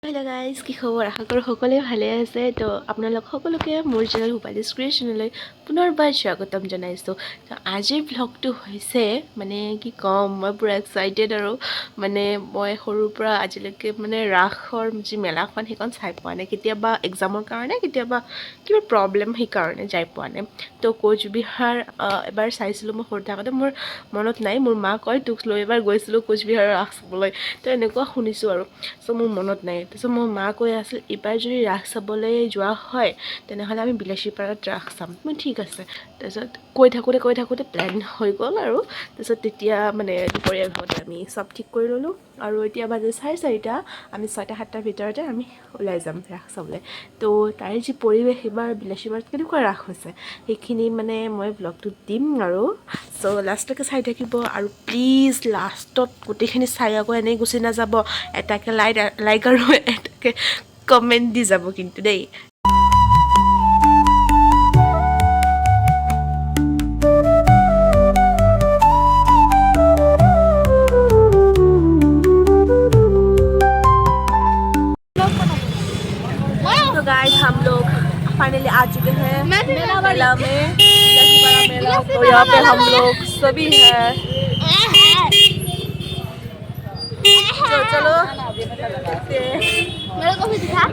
hello guys কি খবৰ আশা কৰো সকলোৱে ভালে আছে তো আপোনালোক সকলোকে মোৰ চেনেল হুপালিছ ক্ৰিয়েশ্যনলৈ পুনৰবাৰ স্বাগতম জনাইছো তো আজিৰ ব্লগটো হৈছে মানে কি কম মই পুৰা এক্সাইটেড আৰু মানে মই সৰুৰ পৰা আজিলৈকে মানে ৰাসৰ যি মেলাখন সেইখন চাই পোৱা নাই কেতিয়াবা এক্সামৰ কাৰণে কেতিয়াবা কিবা প্ৰব্লেম সেই কাৰণে যাই পোৱা নাই তো কোচবিহাৰ এবাৰ চাইছিলোঁ মই সৰু থাকোঁতে মোৰ মনত নাই মোৰ মা কয় তোক লৈ এবাৰ গৈছিলোঁ কোচবিহাৰৰ ৰাস চাবলৈ তো এনেকুৱা শুনিছোঁ আৰু চ' মোৰ মনত নাই তাৰপিছত মোৰ মা কৈ আছিল এইবাৰ যদি ৰাস চাবলৈ যোৱা হয় তেনেহ'লে আমি বিলাসীপাৰাত ৰাস চাম মই ঠিক আছে তাৰপিছত কৈ থাকোঁতে প্লেন হৈ গ'ল আৰু তাৰপিছত তেতিয়া মানে দুপৰীয়া ভাগতে আমি চব ঠিক কৰি ল'লোঁ আৰু এতিয়া বাজে 4:30 আমি 6-7টাৰ ভিতৰতে আমি ওলাই যাম ৰাস চাবলৈ তো তাৰে যি পৰিৱেশ এইবাৰ বিলাসীপাৰাত কেনেকুৱা ৰাস হৈছে সেইখিনি মানে মই ব্লগটোত দিম আৰু চ' লাষ্টলৈকে চাই থাকিব আৰু প্লিজ লাষ্টত গোটেইখিনি চাই আকৌ এনেই গুচি নাযাব এটাকে লাইক আৰু এটাকে কমেণ্ট দি যাব কিন্তু দেই तो गाइस हम लोग फाइनली आ चुके हैं मेला में बिलासीपारा मेला तो यहाँ पे हम लोग सभी हैं तो चलो देखते हैं मेरे को भी दिखा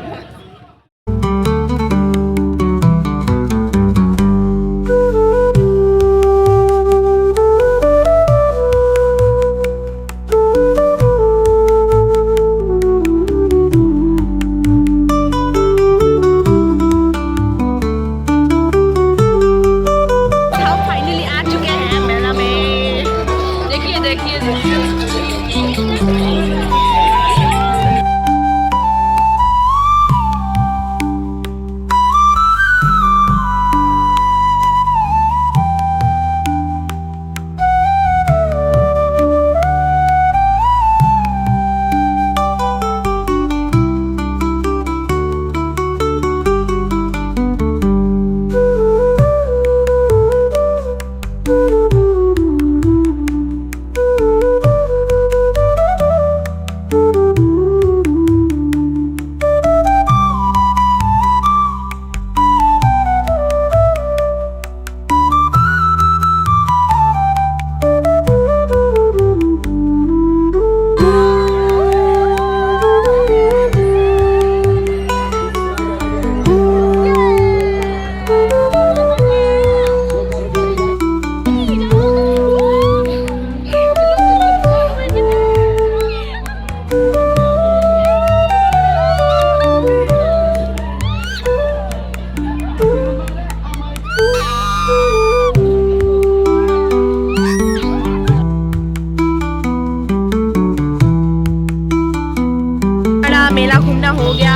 मेला घूमना हो गया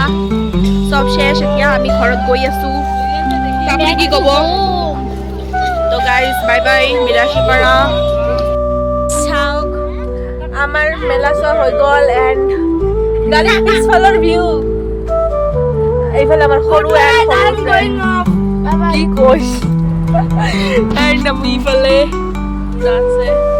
सब शेष এতিয়া আমি ঘৰত গৈ আছো আপুনি কি ক'ব তো গাইস বাই বাই বিলাসীপাৰা চাওক আমাৰ মেলা চোৱা হৈ গ'ল এণ্ড গাড়ীৰ পিছফালৰ ভিউ এইফালে আমাৰ সৰু কি কৈছ এণ্ড আমি ইফালে যাচ্ছে